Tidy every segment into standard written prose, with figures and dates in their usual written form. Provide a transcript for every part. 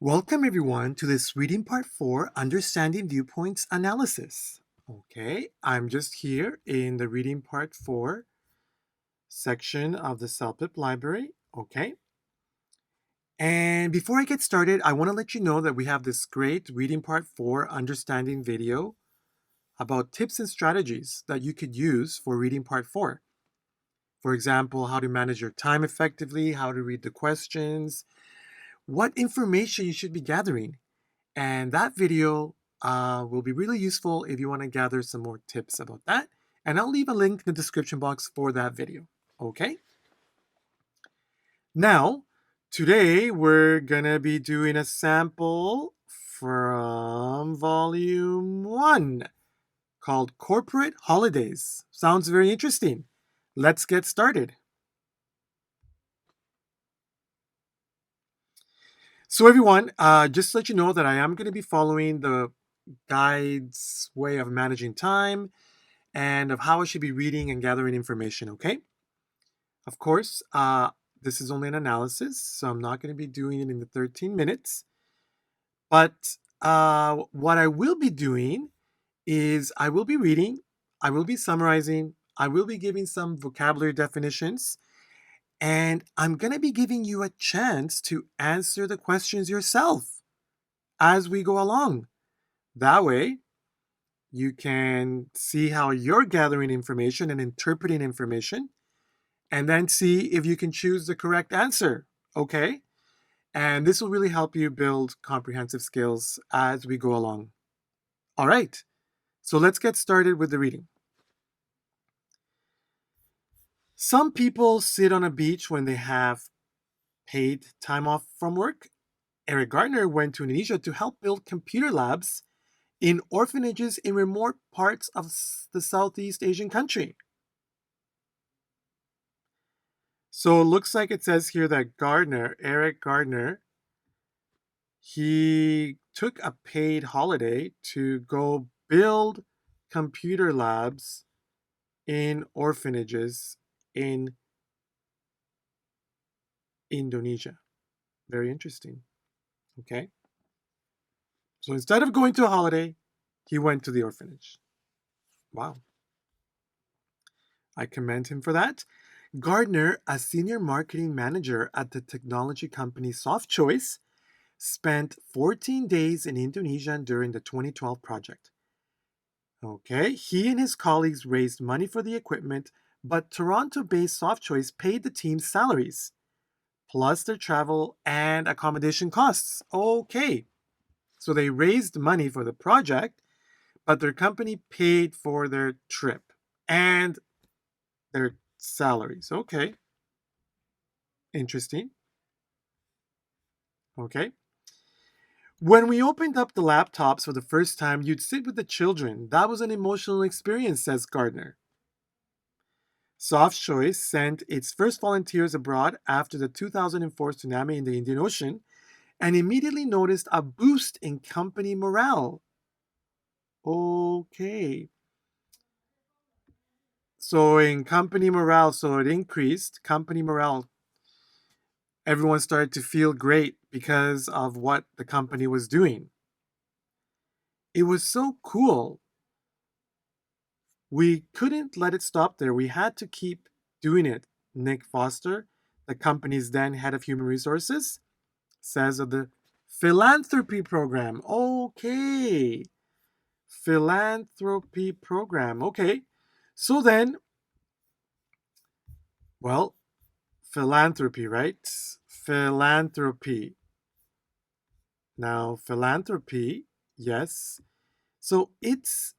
Welcome everyone to this reading part 4, Understanding Viewpoints Analysis. Okay, I'm just here in the reading part 4 section of the CELPIP library. Okay, and before I get started, I want to let you know that we have this great reading part 4 understanding video about tips and strategies that you could use for reading part 4. For example, how to manage your time effectively, how to read the questions, what information you should be gathering. And that video will be really useful if you want to gather some more tips about that. And I'll leave a link in the description box for that video. Okay? Now, today we're going to be doing a sample from volume 1 called Corporate Holidays. Sounds very interesting. Let's get started. So everyone, just to let you know that I am going to be following the guide's way of managing time and of how I should be reading and gathering information, okay? Of course, this is only an analysis, so I'm not going to be doing it in the 13 minutes. But what I will be doing is I will be reading, I will be summarizing, I will be giving some vocabulary definitions, and I'm going to be giving you a chance to answer the questions yourself as we go along. That way, you can see how you're gathering information and interpreting information, and then see if you can choose the correct answer, okay? And this will really help you build comprehensive skills as we go along. All right, so let's get started with the reading. Some people sit on a beach when they have paid time off from work. Eric Gardner went to Indonesia to help build computer labs in orphanages in remote parts of the Southeast Asian country. So it looks like it says here that Eric Gardner, he took a paid holiday to go build computer labs in orphanages in Indonesia. Very interesting. Okay. So instead of going to a holiday, he went to the orphanage. Wow. I commend him for that. Gardner, a senior marketing manager at the technology company SoftChoice, spent 14 days in Indonesia during the 2012 project. Okay, he and his colleagues raised money for the equipment, but Toronto-based SoftChoice paid the team's salaries, plus their travel and accommodation costs. Okay, so they raised money for the project, but their company paid for their trip and their salaries. Okay, interesting. Okay. When we opened up the laptops for the first time, you'd sit with the children. That was an emotional experience, says Gardner. SoftChoice sent its first volunteers abroad after the 2004 tsunami in the Indian Ocean and immediately noticed a boost in company morale. Okay. So in company morale, so it increased company morale. Everyone started to feel great because of what the company was doing. It was so cool. We couldn't let it stop there. We had to keep doing it. Nick Foster, the company's then head of human resources, says of the philanthropy program. Okay. Philanthropy program. Okay. So then, well, philanthropy, right? Philanthropy. Now, philanthropy, yes. So it's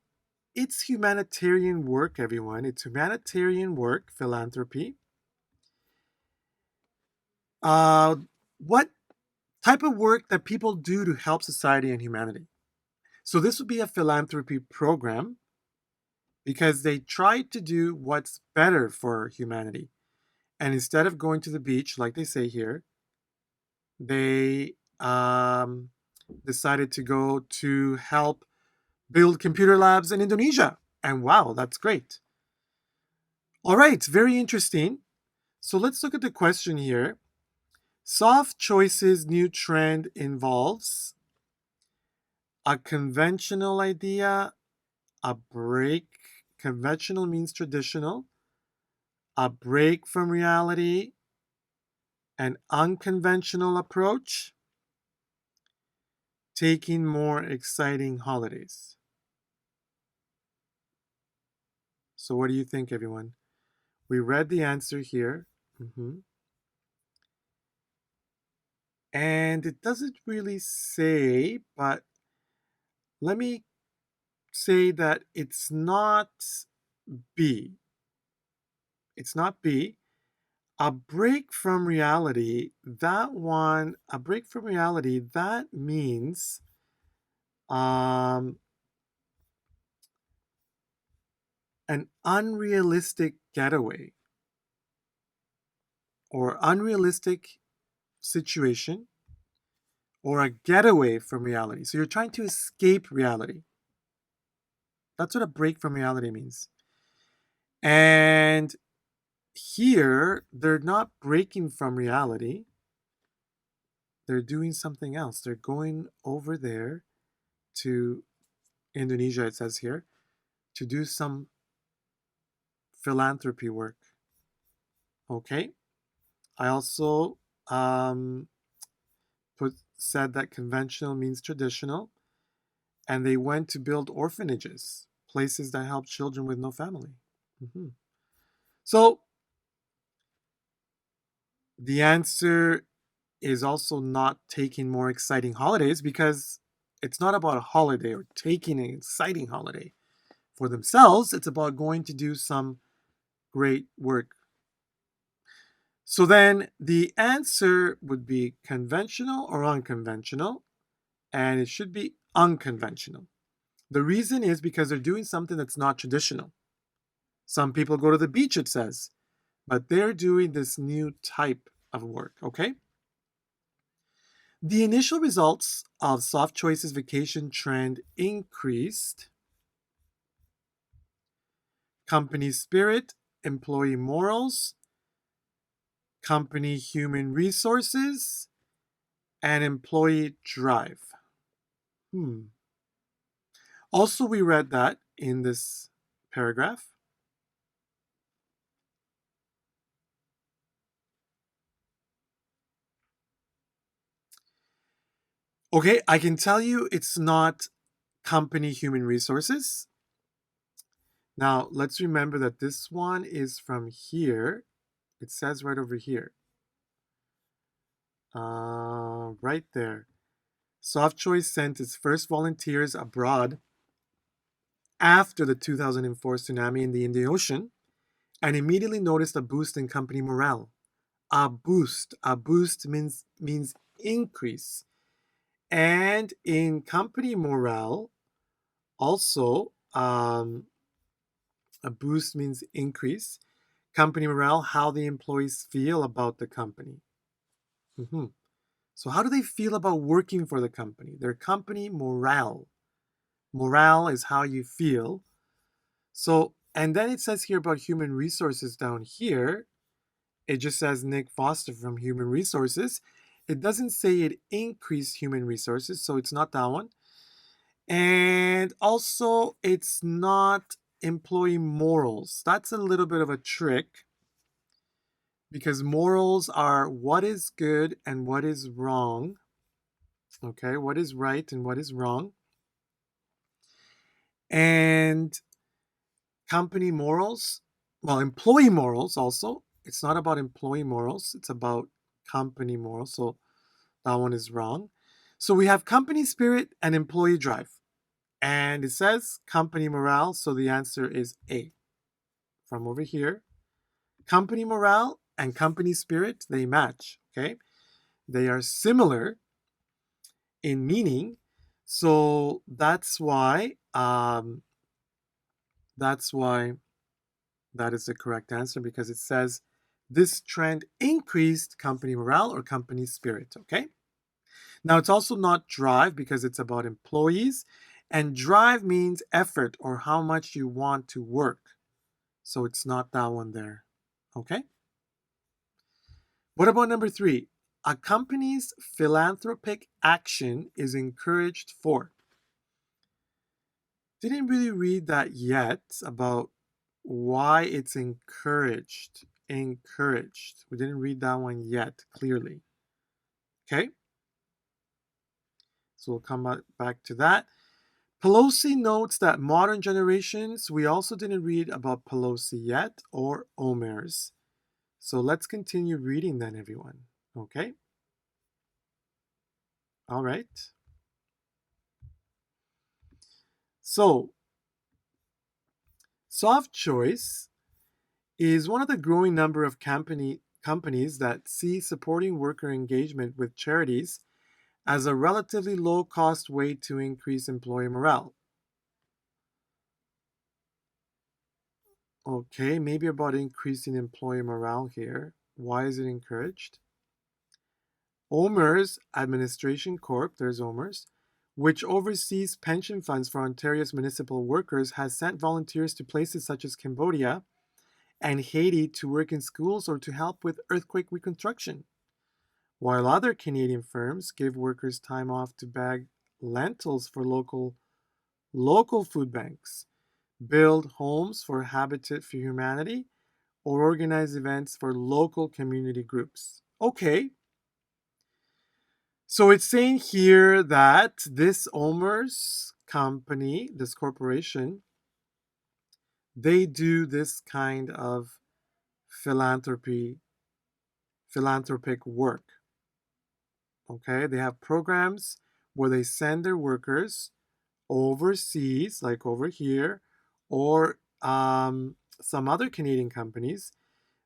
humanitarian work, everyone. It's humanitarian work, philanthropy. What type of work that people do to help society and humanity? So this would be a philanthropy program because they try to do what's better for humanity. And instead of going to the beach, like they say here, they decided to go to help build computer labs in Indonesia. And wow, that's great. All right, very interesting. So let's look at the question here. Soft choices new trend involves a conventional idea, a break. Conventional means traditional, a break from reality, an unconventional approach, taking more exciting holidays. So, what do you think, everyone? We read the answer here. And it doesn't really say, but let me say that it's not B. It's not B. A break from reality, a break from reality, that means um, an unrealistic getaway or unrealistic situation or a getaway from reality. So you're trying to escape reality. That's what a break from reality means. And here, they're not breaking from reality. They're doing something else. They're going over there to Indonesia, it says here, to do some philanthropy work. Okay. I also said that conventional means traditional, and they went to build orphanages, places that help children with no family. Mm-hmm. So the answer is also not taking more exciting holidays because it's not about a holiday or taking an exciting holiday for themselves. It's about going to do some great work. So then the answer would be conventional or unconventional, and it should be unconventional. The reason is because they're doing something that's not traditional. Some people go to the beach, it says, but they're doing this new type of work, okay? The initial results of Soft Choices vacation trend increased company spirit, employee morals, company human resources, and employee drive. Also, we read that in this paragraph. Okay, I can tell you it's not company human resources. Now, let's remember that this one is from here. It says right over here. Right there. Soft Choice sent its first volunteers abroad after the 2004 tsunami in the Indian Ocean and immediately noticed a boost in company morale. A boost. A boost means increase. And in company morale, also, a boost means increase. Company morale, how the employees feel about the company. Mm-hmm. So, how do they feel about working for the company? Their company morale. Morale is how you feel. So, and then it says here about human resources down here. It just says Nick Foster from Human Resources. It doesn't say it increased human resources, so it's not that one. And also, it's not employee morals. That's a little bit of a trick because morals are what is good and what is wrong. Okay, what is right and what is wrong. And company morals, well, employee morals also. It's not about employee morals, it's about company morals. So that one is wrong. So we have company spirit and employee drive. And it says company morale, so the answer is A. From over here, company morale and company spirit, they match, okay? They are similar in meaning. So that's why that is the correct answer because it says this trend increased company morale or company spirit, okay? Now, it's also not drive because it's about employees, and drive means effort or how much you want to work. So it's not that one there, okay? What about number 3? A company's philanthropic action is encouraged for. Didn't really read that yet about why it's encouraged. Encouraged. We didn't read that one yet clearly. Okay? So we'll come back to that. Pelosi notes that modern generations, we also didn't read about Pelosi yet or Omer's. So let's continue reading then, everyone. Okay? All right. So, Soft Choice is one of the growing number of companies that see supporting worker engagement with charities as a relatively low-cost way to increase employee morale. Okay, maybe about increasing employee morale here. Why is it encouraged? OMERS Administration Corp, there's OMERS, which oversees pension funds for Ontario's municipal workers, has sent volunteers to places such as Cambodia and Haiti to work in schools or to help with earthquake reconstruction, while other Canadian firms give workers time off to bag lentils for local food banks, build homes for Habitat for Humanity, or organize events for local community groups. Okay, so it's saying here that this OMERS company, this corporation, they do this kind of philanthropic work. Okay, they have programs where they send their workers overseas, like over here, or some other Canadian companies,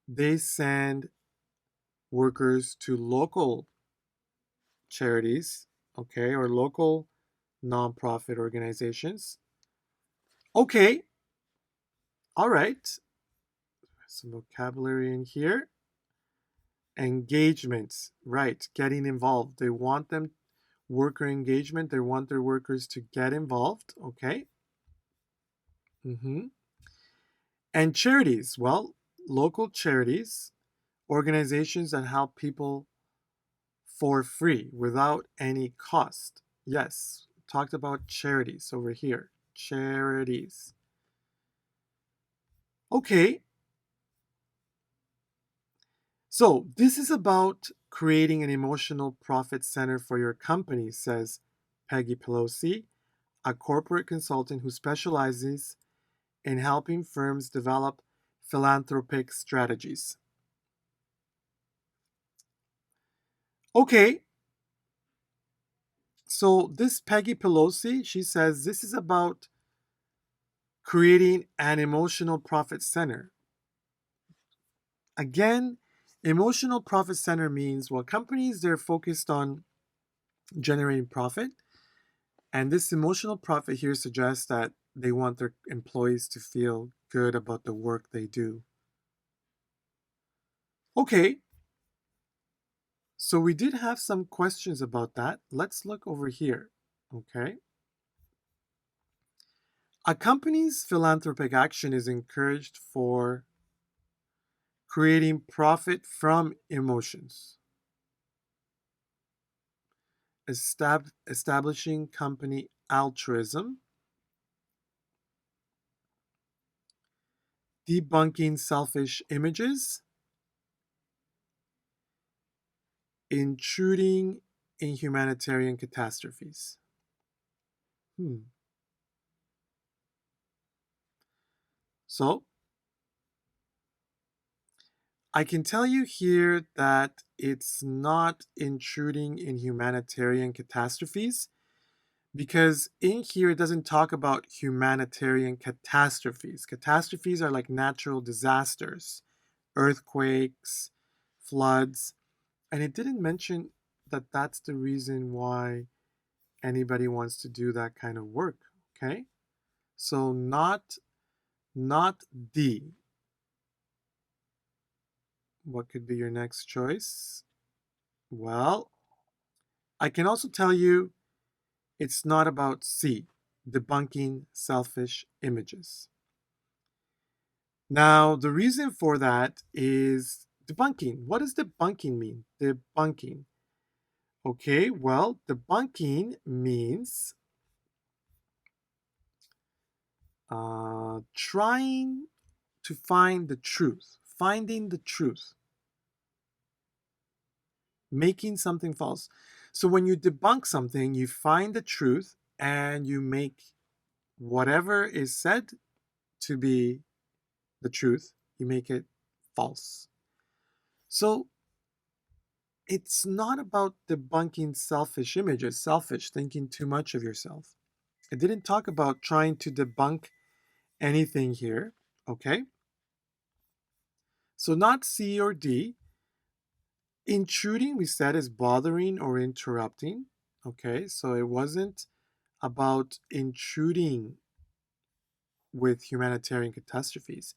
they send workers to local charities, okay, or local nonprofit organizations. Okay, all right. Some vocabulary in here. Engagements, right, getting involved. They want them, worker engagement, they want their workers to get involved, okay? And charities, well, local charities, organizations that help people for free without any cost. Yes, talked about charities over here. Charities. Okay, so this is about creating an emotional profit center for your company, says Peggy Pelosi, a corporate consultant who specializes in helping firms develop philanthropic strategies. Okay, so this Peggy Pelosi, she says this is about creating an emotional profit center. Again, emotional profit center means, well, companies, they're focused on generating profit. And this emotional profit here suggests that they want their employees to feel good about the work they do. Okay, so we did have some questions about that. Let's look over here. Okay. A company's philanthropic action is encouraged for creating profit from emotions, establishing company altruism, debunking selfish images, intruding in humanitarian catastrophes. So, I can tell you here that it's not intruding in humanitarian catastrophes because in here it doesn't talk about humanitarian catastrophes. Catastrophes are like natural disasters, earthquakes, floods, and it didn't mention that that's the reason why anybody wants to do that kind of work, okay? So not D. What could be your next choice? Well, I can also tell you it's not about C, debunking selfish images. Now, the reason for that is Debunking. What does debunking mean? Debunking. Okay, well, debunking means trying to find the truth, finding the truth, making something false. So when you debunk something, you find the truth and you make whatever is said to be the truth, you make it false. So it's not about debunking selfish images, selfish, thinking too much of yourself. It didn't talk about trying to debunk anything here, okay? So not C or D. Intruding, we said, is bothering or interrupting, okay? So it wasn't about intruding with humanitarian catastrophes.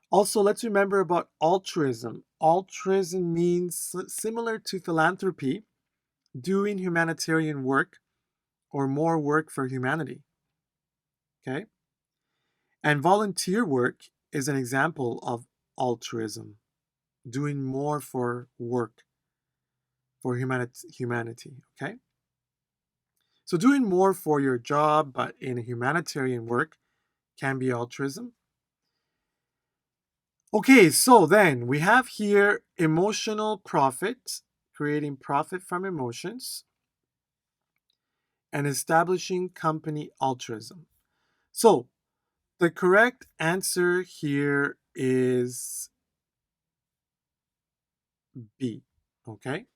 Also, let's remember about altruism. Altruism means similar to philanthropy, doing humanitarian work or more work for humanity. Okay? And volunteer work is an example of altruism, doing more for work for humanity. Okay? So, doing more for your job, but in humanitarian work, can be altruism. Okay, so then we have here emotional profit, creating profit from emotions, and establishing company altruism. So the correct answer here is B. Okay.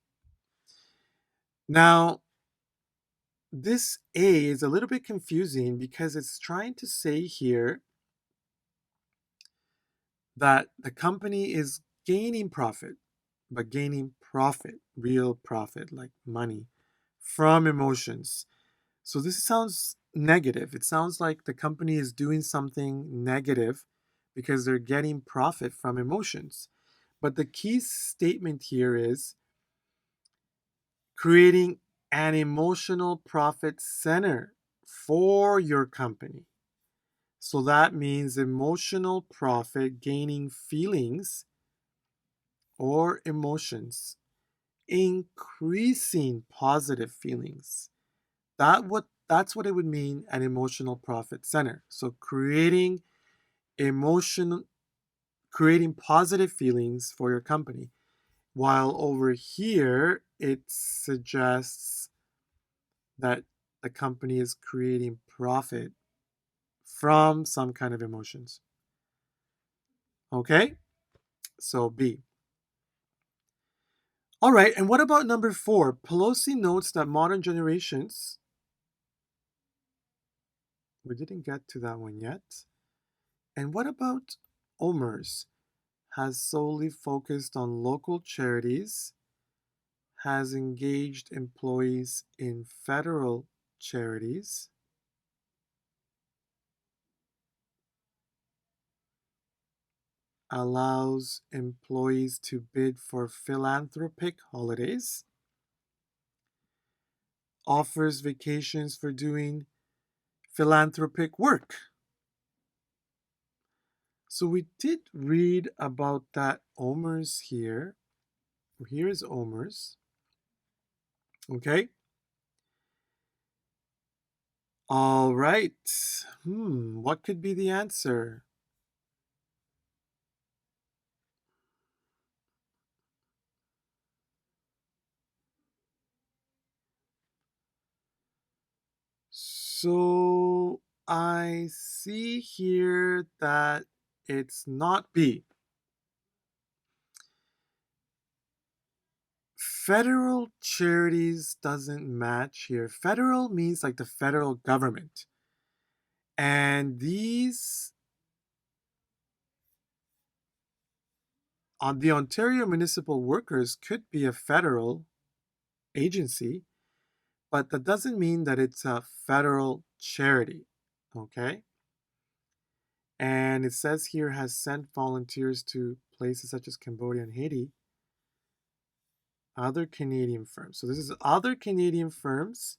Now, this A is a little bit confusing because it's trying to say here that the company is gaining profit, but gaining profit, real profit, like money, from emotions. So this sounds negative. It sounds like the company is doing something negative because they're getting profit from emotions. But the key statement here is creating an emotional profit center for your company. So that means emotional profit, gaining feelings or emotions, increasing positive feelings. That's what it would mean an emotional profit center. So emotion creating positive feelings for your company. While over here it suggests that the company is creating profit from some kind of emotions. Okay? So B. All right, and what about number 4? Pelosi notes that modern generations, we didn't get to that one yet. And what about OMERS? Has solely focused on local charities, has engaged employees in federal charities, allows employees to bid for philanthropic holidays, offers vacations for doing philanthropic work. So we did read about that OMERS here. Here is OMERS. Okay. All right. What could be the answer? So I see here that it's not B. Federal charities doesn't match here. Federal means like the federal government. And these on the Ontario Municipal Workers could be a federal agency, but that doesn't mean that it's a federal charity. Okay? And it says here has sent volunteers to places such as Cambodia and Haiti. Other Canadian firms. So this is other Canadian firms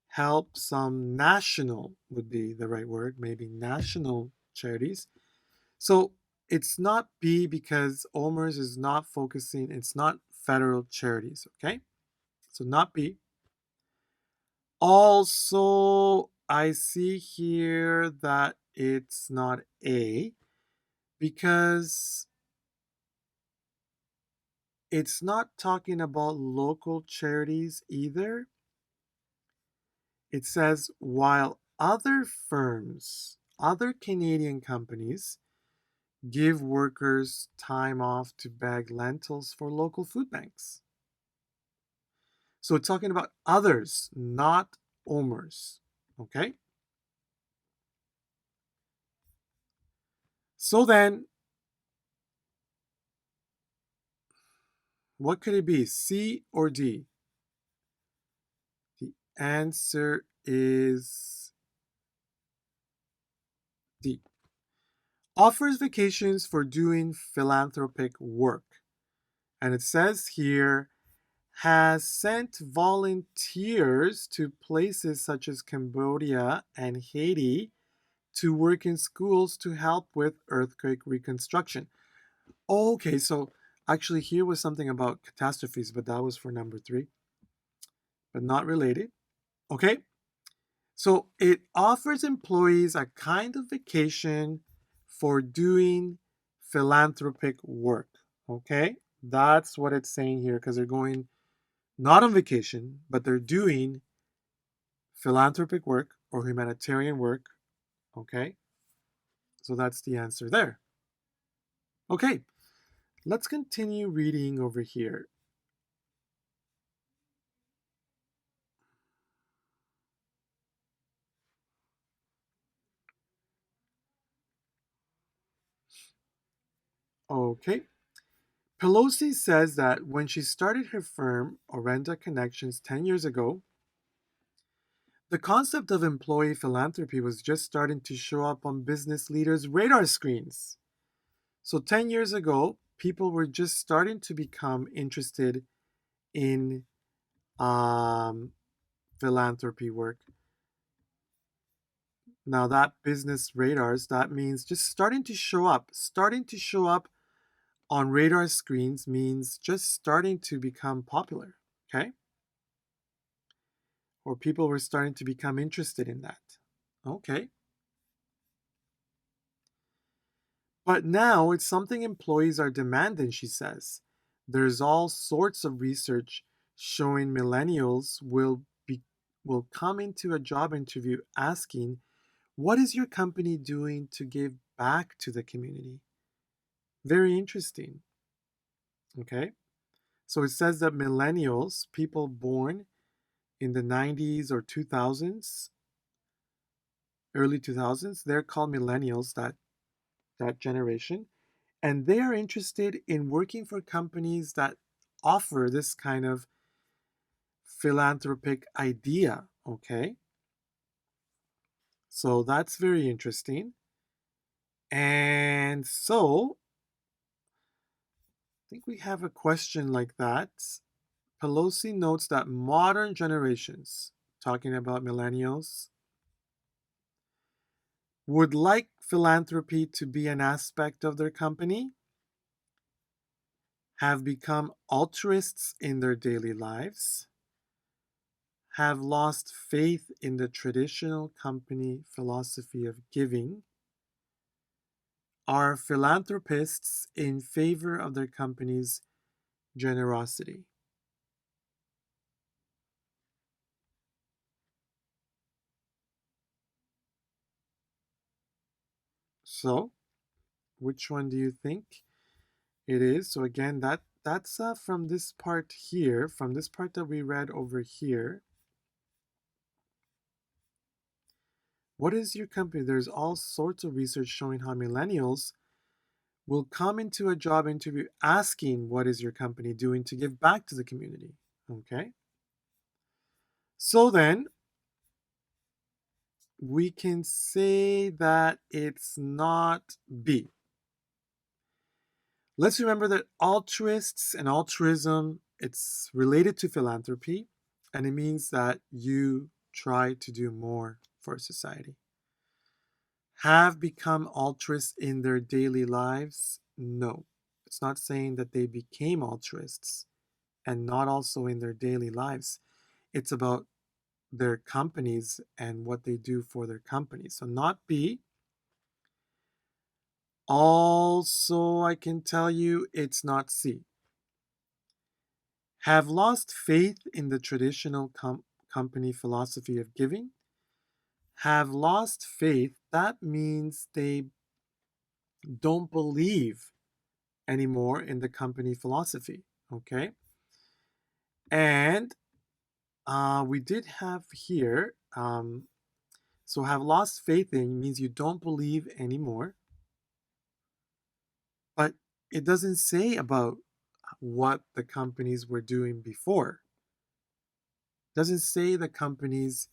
help some national would be the right word, maybe national charities. So it's not B because OMERS is not focusing, it's not federal charities, okay? So not B. Also, I see here that it's not A because it's not talking about local charities either. It says, while other firms, other Canadian companies give workers time off to bag lentils for local food banks. So it's talking about others, not OMERS. Okay? So then, what could it be? C or D? The answer is D. Offers vacations for doing philanthropic work. And it says here, has sent volunteers to places such as Cambodia and Haiti to work in schools to help with earthquake reconstruction. Okay, so actually, here was something about catastrophes, but that was for number 3, but not related. Okay, so it offers employees a kind of vacation for doing philanthropic work. Okay, that's what it's saying here because they're going not on vacation, but they're doing philanthropic work or humanitarian work. Okay, so that's the answer there. Okay, let's continue reading over here. Okay, Pelosi says that when she started her firm, Orenda Connections, 10 years ago, the concept of employee philanthropy was just starting to show up on business leaders' radar screens. So 10 years ago, people were just starting to become interested in philanthropy work. Now, that business radars, that means just starting to show up. Starting to show up on radar screens means just starting to become popular, okay? Or people were starting to become interested in that. Okay. But now it's something employees are demanding, she says. There's all sorts of research showing millennials will come into a job interview asking, "What is your company doing to give back to the community?" Very interesting. Okay? So it says that millennials, people born in the 90s or 2000s, early 2000s, they're called millennials, that generation, and they are interested in working for companies that offer this kind of philanthropic idea. Okay, so that's very interesting. And so I think we have a question like that. Pelosi notes that modern generations, talking about millennials, would like philanthropy to be an aspect of their company, have become altruists in their daily lives, have lost faith in the traditional company philosophy of giving, are philanthropists in favor of their company's generosity. So, which one do you think it is? So again, that's from this part here, from this part that we read over here. What is your company? There's all sorts of research showing how millennials will come into a job interview asking, "What is your company doing to give back to the community?" Okay. So then we can say that it's not B. Let's remember that altruists and altruism, it's related to philanthropy, and it means that you try to do more for society. have become altruists in their daily lives? No. It's not saying that they became altruists and not also in their daily lives. It's about their companies and what they do for their companies. So, not B. Also, I can tell you it's not C. Have lost faith in the traditional company philosophy of giving. Have lost faith, that means they don't believe anymore in the company philosophy. Okay. And we did have here, so have lost faith in means you don't believe anymore, but it doesn't say about what the companies were doing before. It doesn't say the companies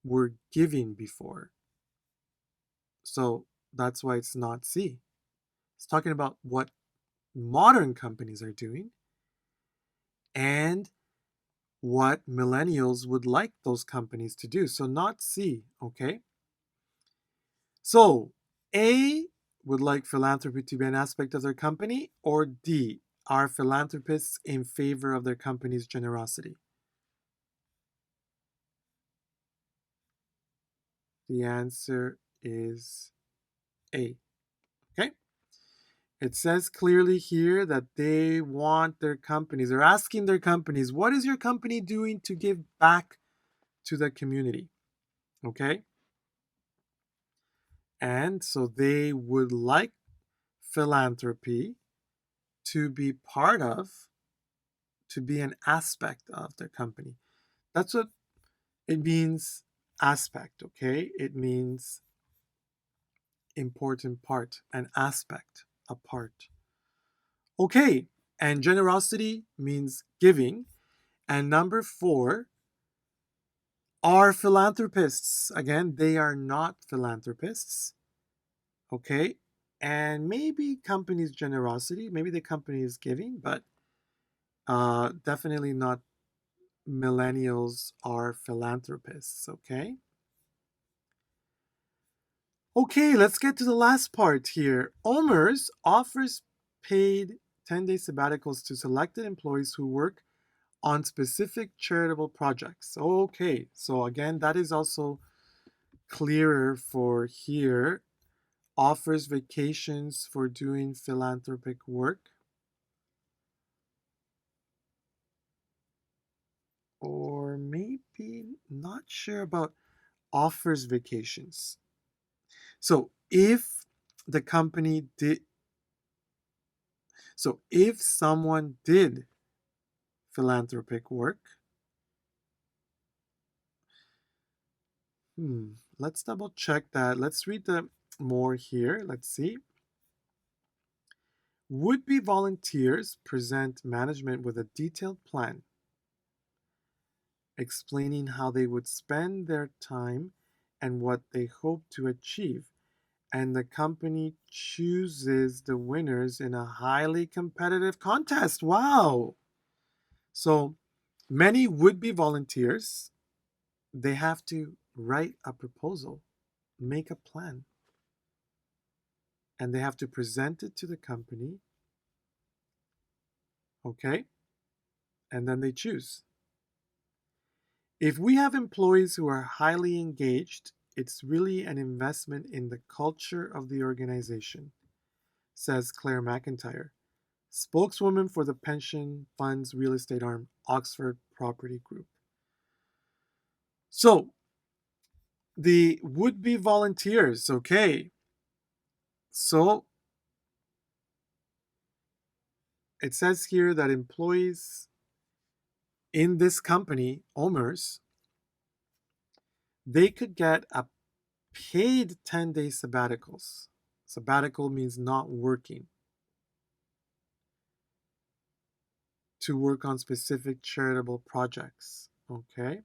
were giving before. So that's why it's not C. It's talking about what modern companies are doing and what millennials would like those companies to do. So not C, okay? So A would like philanthropy to be an aspect of their company, or D, are philanthropists in favor of their company's generosity? The answer is A. Okay? It says clearly here that they want their companies, they're asking their companies, what is your company doing to give back to the community? Okay? And so they would like philanthropy to be part of, to be an aspect of their company. That's what it means, aspect, okay? It means important part, an aspect, a part. Okay, and generosity means giving. And number 4 are philanthropists. Again, they are not philanthropists. Okay, and maybe company's generosity, maybe the company is giving, but definitely not millennials are philanthropists. Okay. Okay, let's get to the last part here. OMERS offers paid 10-day sabbaticals to selected employees who work on specific charitable projects. Okay, so again, that is also clearer for here. Offers vacations for doing philanthropic work. Or maybe not sure about offers vacations. So if the company did, so if someone did philanthropic work, let's double check that. Let's read the more here. Let's see. Would-be volunteers present management with a detailed plan explaining how they would spend their time and what they hope to achieve. And the company chooses the winners in a highly competitive contest. Wow. So many would-be volunteers, they have to write a proposal, make a plan, and they have to present it to the company. Okay? And then they choose. If we have employees who are highly engaged, it's really an investment in the culture of the organization, says Claire McIntyre, spokeswoman for the pension fund's real estate arm, Oxford Property Group. So, the would-be volunteers, okay. So, it says here that employees in this company, OMERS, they could get a paid 10-day sabbaticals. Sabbatical means not working, to work on specific charitable projects. Okay.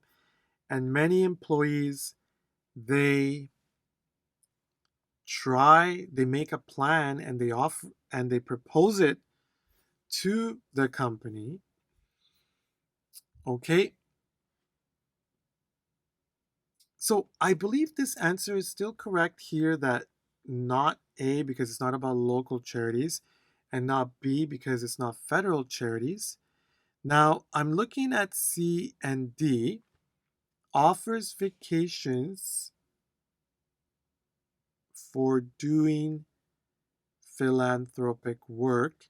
And many employees, they they make a plan and they offer and they propose it to the company. Okay. So I believe this answer is still correct here, that not A because it's not about local charities, and not B because it's not federal charities. Now, I'm looking at C and D. Offers vacations for doing philanthropic work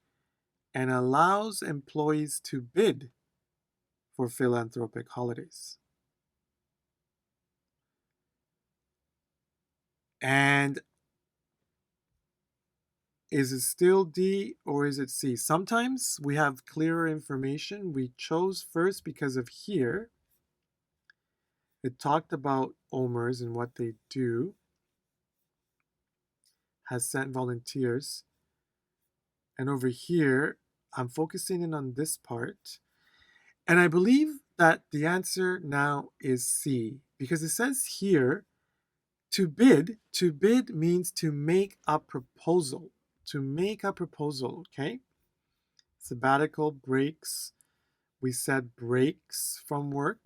and allows employees to bid for philanthropic holidays. And is it still D or is it C? Sometimes we have clearer information. We chose first because of here. It talked about OMERS and what they do, has sent volunteers. And over here, I'm focusing in on this part. And I believe that the answer now is C, because it says here, to bid means to make a proposal. To make a proposal, okay? Sabbatical breaks. We said breaks from work.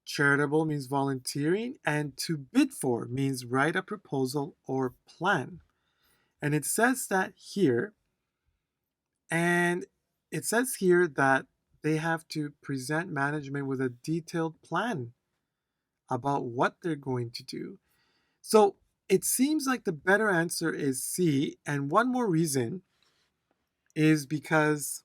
Charitable means volunteering. And to bid for means write a proposal or plan. And it says that here. And it says here that they have to present management with a detailed plan about what they're going to do. So it seems like the better answer is C. And one more reason is because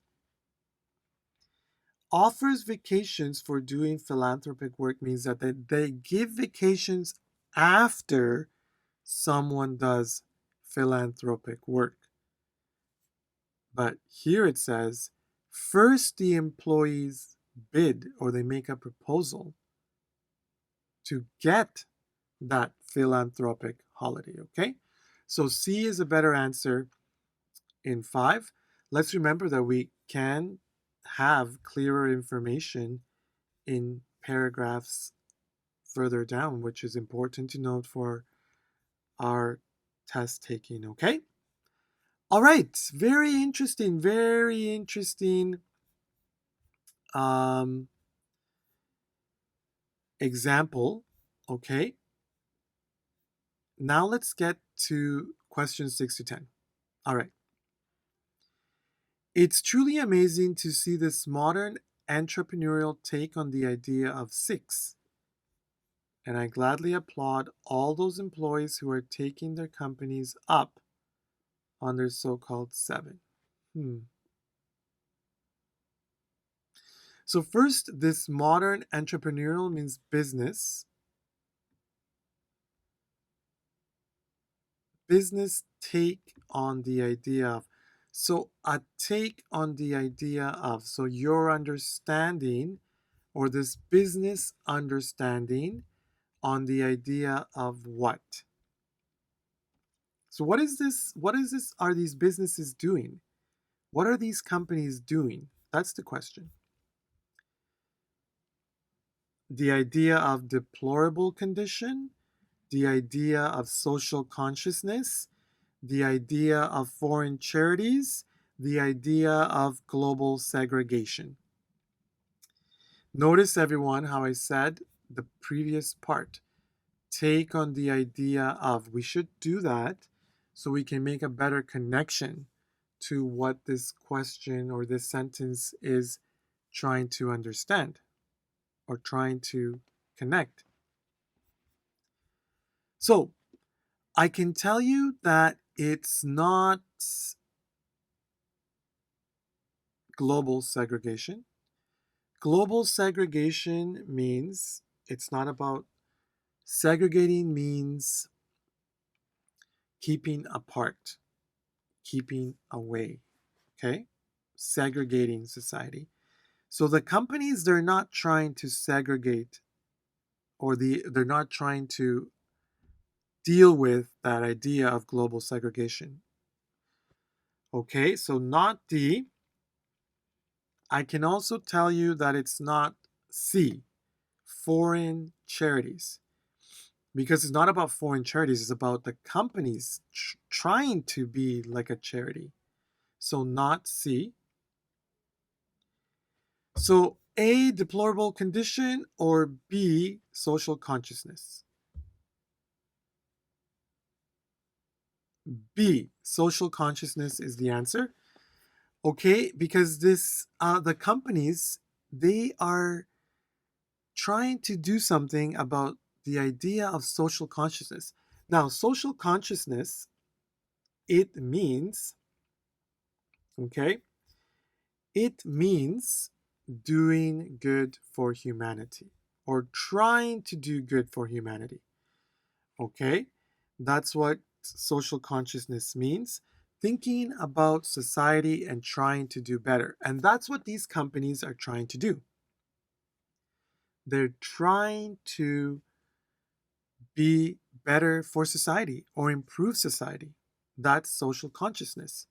offers vacations for doing philanthropic work means that they give vacations after someone does philanthropic work. But here it says, first the employees bid or they make a proposal to get that philanthropic holiday, okay? So C is a better answer in 5. Let's remember that we can have clearer information in paragraphs further down, which is important to note for our test taking, okay? All right, very interesting, very interesting example, okay? Now let's get to questions 6 to 10. All right. It's truly amazing to see this modern entrepreneurial take on the idea of 6. And I gladly applaud all those employees who are taking their companies up on their so-called 7. So first, this modern entrepreneurial means business. Business take on the idea of. So a take on the idea of. So your understanding or this business understanding on the idea of what? So what is this? What is this? Are these businesses doing? What are these companies doing? That's the question. The idea of deplorable condition, the idea of social consciousness, the idea of foreign charities, the idea of global segregation. Notice, everyone, how I said the previous part. Take on the idea of. We should do that so we can make a better connection to what this question or this sentence is trying to understand or trying to connect. So, I can tell you that it's not global segregation. Global segregation means it's not about segregating, means keeping apart, keeping away, okay? Segregating society. So the companies, they're not trying to segregate or they're not trying to deal with that idea of global segregation. Okay, so not D. I can also tell you that it's not C, foreign charities, because it's not about foreign charities, it's about the companies trying to be like a charity. So not C. So A, deplorable condition, or B, social consciousness. B, social consciousness is the answer. Okay, because the companies, they are trying to do something about the idea of social consciousness. Now, social consciousness, it means, okay, it means doing good for humanity or trying to do good for humanity. Okay, that's what social consciousness means. Thinking about society and trying to do better. And that's what these companies are trying to do. They're trying to be better for society or improve society. That's social consciousness.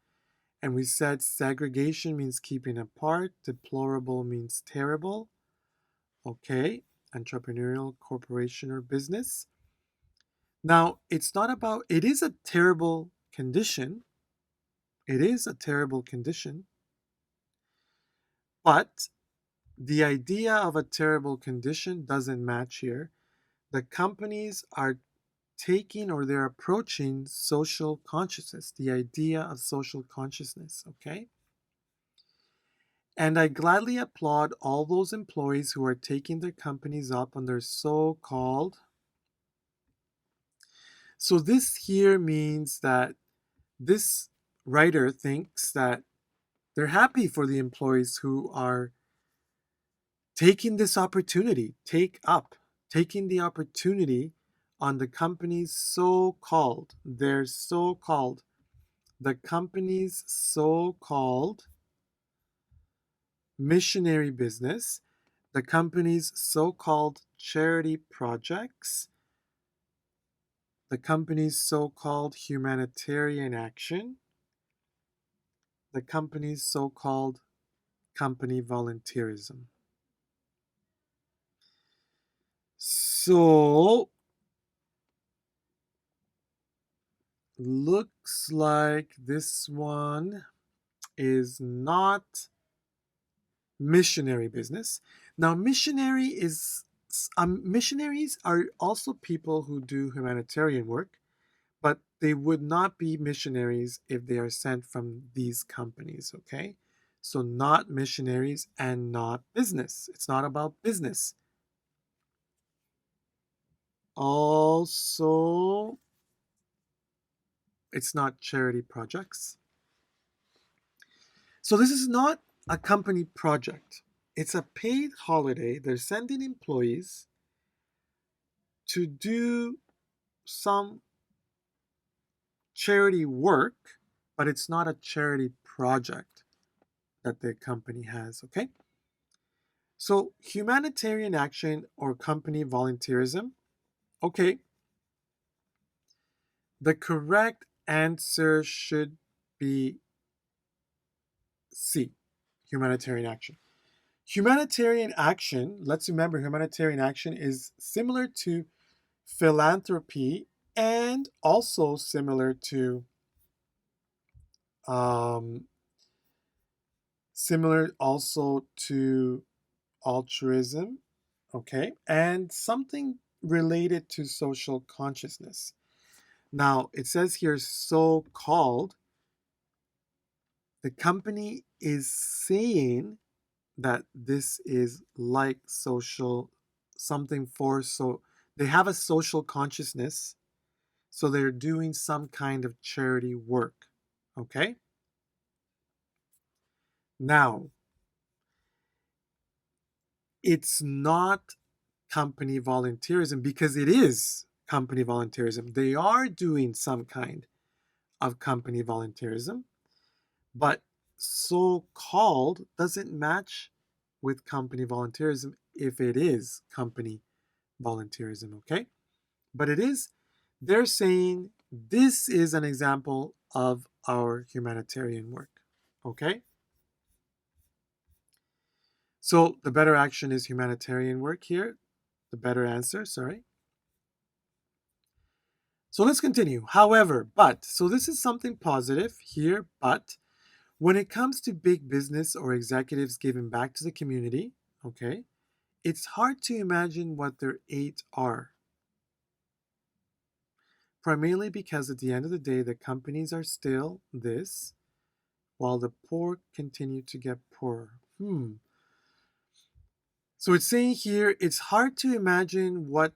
And we said segregation means keeping apart, deplorable means terrible. Okay, entrepreneurial, corporation, or business. Now, it's not about, it is a terrible condition. It is a terrible condition. But the idea of a terrible condition doesn't match here. The companies are taking or they're approaching social consciousness, the idea of social consciousness, okay? And I gladly applaud all those employees who are taking their companies up on their so-called. So this here means that this writer thinks that they're happy for the employees who are taking this opportunity, taking the opportunity on the company's so-called, the company's so-called missionary business, the company's so-called charity projects, the company's so-called humanitarian action, the company's so-called company volunteerism. So, looks like this one is not missionary business. Now, missionaries are also people who do humanitarian work, but they would not be missionaries if they are sent from these companies, okay? So not missionaries and not business. It's not about business. Also, it's not charity projects. So this is not a company project. It's a paid holiday. They're sending employees to do some charity work, but it's not a charity project that the company has, okay? So, humanitarian action or company volunteerism, okay, the correct answer should be C, humanitarian action. Humanitarian action, let's remember, humanitarian action is similar to philanthropy and also similar to um, altruism, okay, and something related to social consciousness. Now, it says here so called. The company is saying that this is like social, something for, so they have a social consciousness, so they're doing some kind of charity work, okay? Now, it's not company volunteerism because it is company volunteerism. They are doing some kind of company volunteerism, but so called doesn't match with company volunteerism if it is company volunteerism, okay? But it is, they're saying this is an example of our humanitarian work, okay? So the better action is humanitarian work here. The better answer, sorry. So let's continue. However, so this is something positive here, but when it comes to big business or executives giving back to the community, okay, it's hard to imagine what their eight are. primarily because at the end of the day, the companies are still this, while the poor continue to get poorer. So it's saying here it's hard to imagine what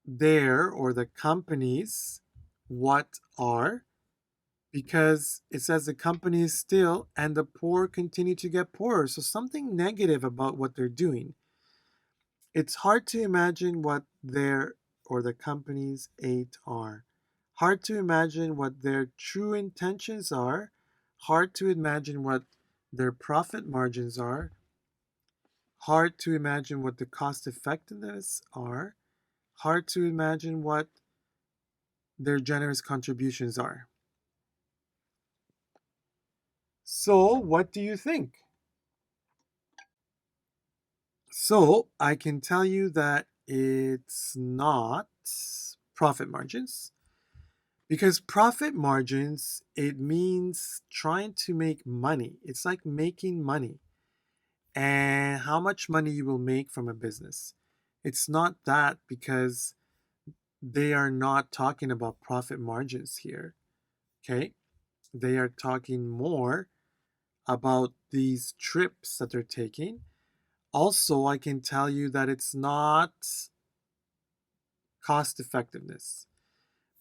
their or the companies what are, because it says the companies still and the poor continue to get poorer. So something negative about what they're doing. It's hard to imagine what their or the company's eight are. Hard to imagine what their true intentions are. Hard to imagine what their profit margins are. Hard to imagine what the cost effectiveness are. Hard to imagine what their generous contributions are. So, what do you think? So, I can tell you that it's not profit margins. Because profit margins, it means trying to make money. It's like making money and how much money you will make from a business. It's not that, because they are not talking about profit margins here. Okay. They are talking more about these trips that they're taking. Also, I can tell you that it's not cost effectiveness,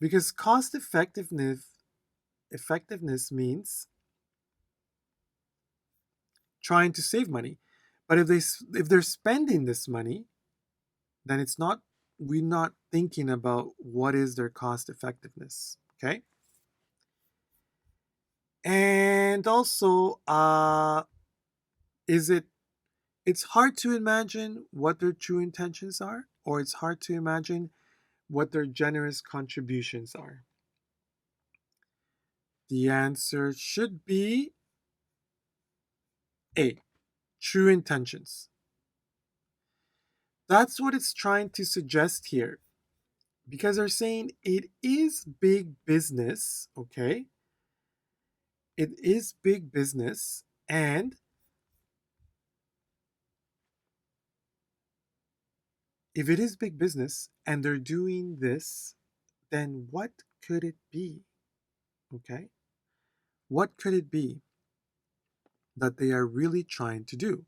because cost effectiveness means trying to save money. But if they're spending this money, then it's not we're not thinking about what is their cost effectiveness. Okay. And also, is it's hard to imagine what their true intentions are, or it's hard to imagine what their generous contributions are. The answer should be A, true intentions. That's what it's trying to suggest here, because they're saying it is big business, okay? It is big business, and if it is big business and they're doing this, then what could it be? Okay? What could it be that they are really trying to do?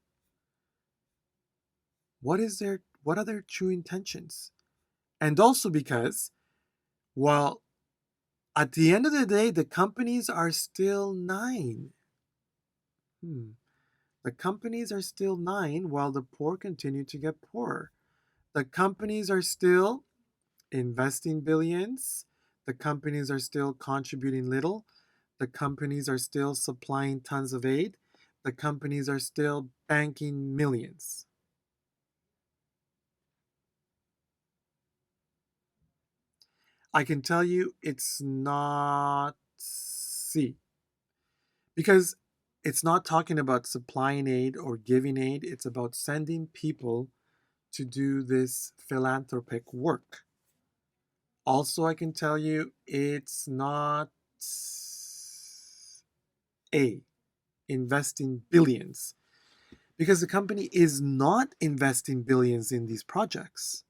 What are their true intentions? And also because, well, at the end of the day, the companies are still nine. The companies are still nine while the poor continue to get poorer. The companies are still investing billions. The companies are still contributing little. The companies are still supplying tons of aid. The companies are still banking millions. I can tell you it's not C, because it's not talking about supplying aid or giving aid. It's about sending people to do this philanthropic work. Also, I can tell you it's not A, investing billions, because the company is not investing billions in these projects.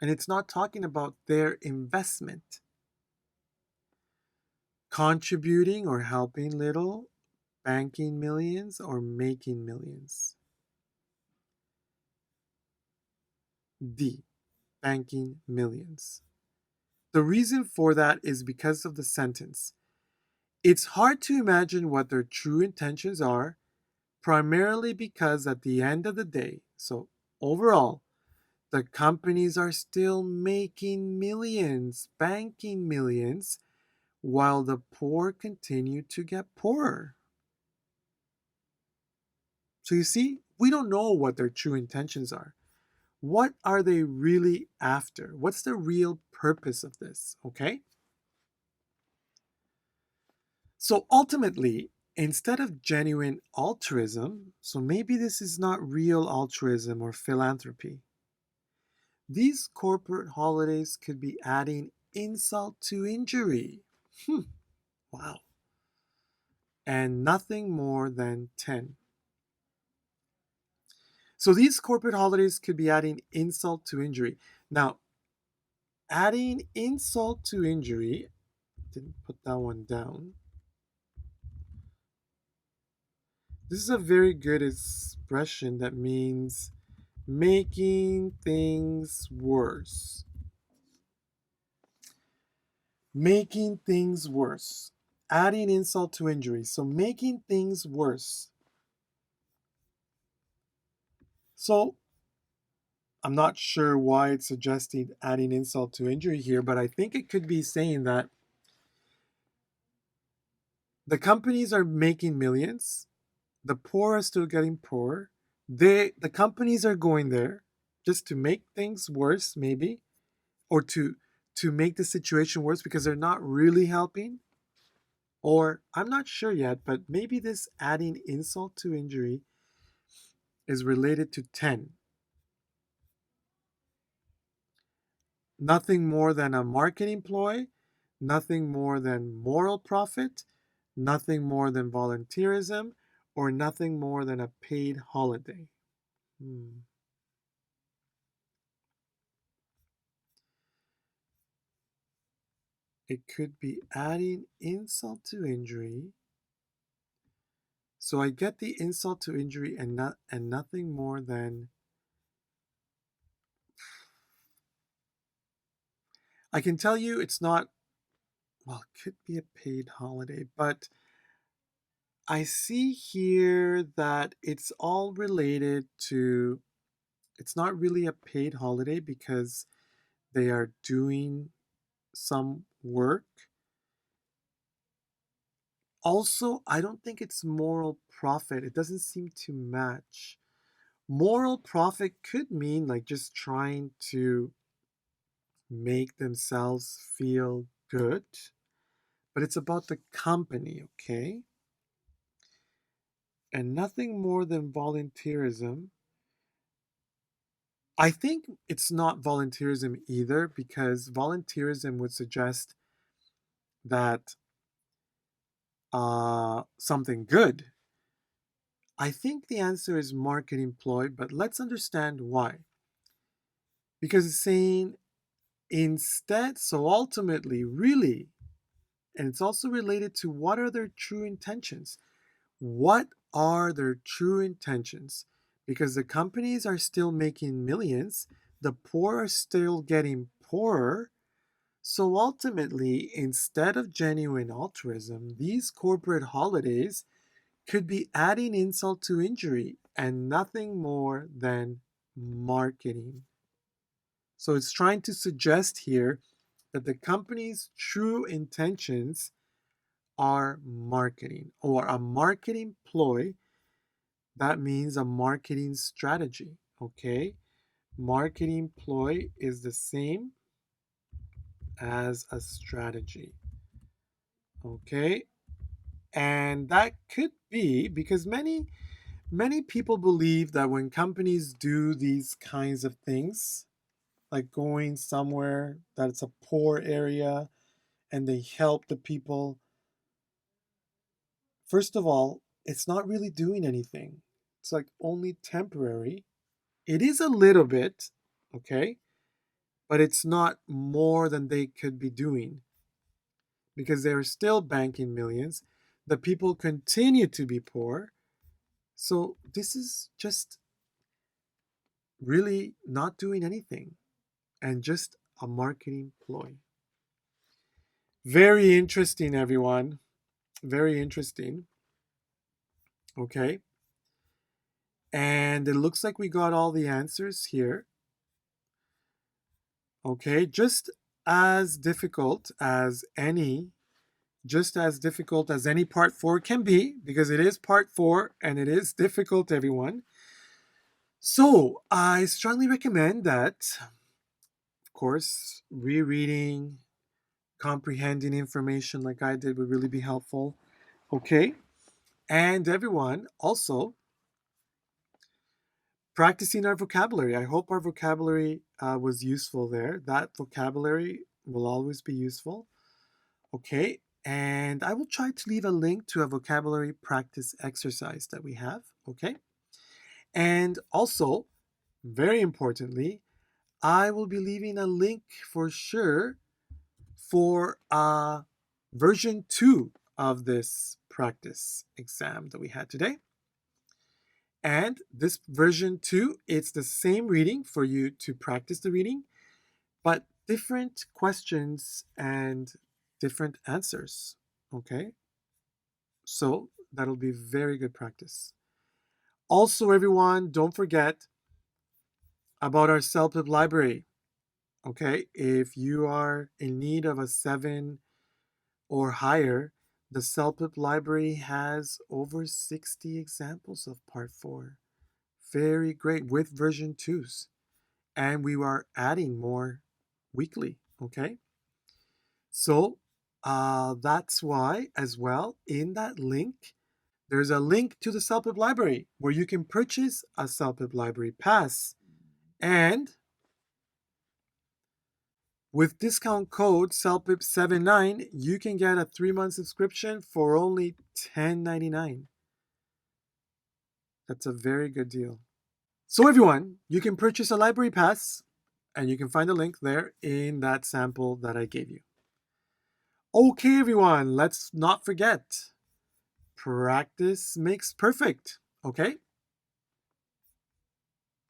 And it's not talking about their investment. Contributing or helping little, banking millions, or making millions. D, banking millions. The reason for that is because of the sentence. It's hard to imagine what their true intentions are, primarily because at the end of the day, so overall, the companies are still making millions, banking millions, while the poor continue to get poorer. So you see, we don't know what their true intentions are. What are they really after? What's the real purpose of this? Okay? So ultimately, instead of genuine altruism, so maybe this is not real altruism or philanthropy, these corporate holidays could be adding insult to injury. Wow. And nothing more than 10. So these corporate holidays could be adding insult to injury. Now, adding insult to injury, didn't put that one down. This is a very good expression that means making things worse. Making things worse. Adding insult to injury. So making things worse. So I'm not sure why it's suggesting adding insult to injury here, but I think it could be saying that the companies are making millions, the poor are still getting poorer. The companies are going there just to make things worse, maybe, or to make the situation worse because they're not really helping. Or I'm not sure yet, but maybe this adding insult to injury is related to 10. Nothing more than a marketing ploy, nothing more than moral profit, nothing more than volunteerism, or nothing more than a paid holiday. Hmm. It could be adding insult to injury. So I get the insult to injury and nothing more than, I can tell you it's not, well, it could be a paid holiday, but I see here that it's all related to, it's not really a paid holiday because they are doing some work. Also, I don't think it's moral profit. It doesn't seem to match. Moral profit could mean like just trying to make themselves feel good, but it's about the company, okay? And nothing more than volunteerism. I think it's not volunteerism either because volunteerism would suggest that something good. I think the answer is marketing ploy, but let's understand why. Because it's saying instead, so ultimately, really, and it's also related to what are their true intentions. What are their true intentions? Because the companies are still making millions, the poor are still getting poorer. So ultimately, instead of genuine altruism, these corporate holidays could be adding insult to injury and nothing more than marketing. So it's trying to suggest here that the company's true intentions are marketing or a marketing ploy. That means a marketing strategy. Okay. Marketing ploy is the same as a strategy. Okay. And that could be because many people believe that when companies do these kinds of things, like going somewhere that's a poor area and they help the people, first of all, it's not really doing anything. It's like only temporary. It is a little bit, okay, but it's not more than they could be doing because they're still banking millions. The people continue to be poor. So this is just really not doing anything and just a marketing ploy. Very interesting, everyone. Very interesting. Okay. And it looks like we got all the answers here. Okay. As difficult as any, just as difficult as any part four can be, because it is part four and it is difficult, everyone. So I strongly recommend that, of course, rereading, comprehending information like I did would really be helpful. Okay. And everyone, also practicing our vocabulary. I hope our vocabulary was useful there. That vocabulary will always be useful. Okay. And I will try to leave a link to a vocabulary practice exercise that we have. Okay. And also, very importantly, I will be leaving a link for sure for version 2 of this practice exam that we had today. And this version 2, it's the same reading for you to practice the reading, but different questions and different answers. Okay? So that'll be very good practice. Also, everyone, don't forget about our CELPIP library. Okay? If you are in need of a 7 or higher, the CELPIP library has over 60 examples of part 4. Very great with version 2s. And we are adding more weekly, okay? So that's why, as well, in that link, there's a link to the CELPIP library where you can purchase a CELPIP library pass. And with discount code CELPIP79, you can get a 3-month subscription for only $10.99. That's a very good deal. So everyone, you can purchase a library pass and you can find the link there in that sample that I gave you. Okay, everyone, let's not forget, practice makes perfect, okay?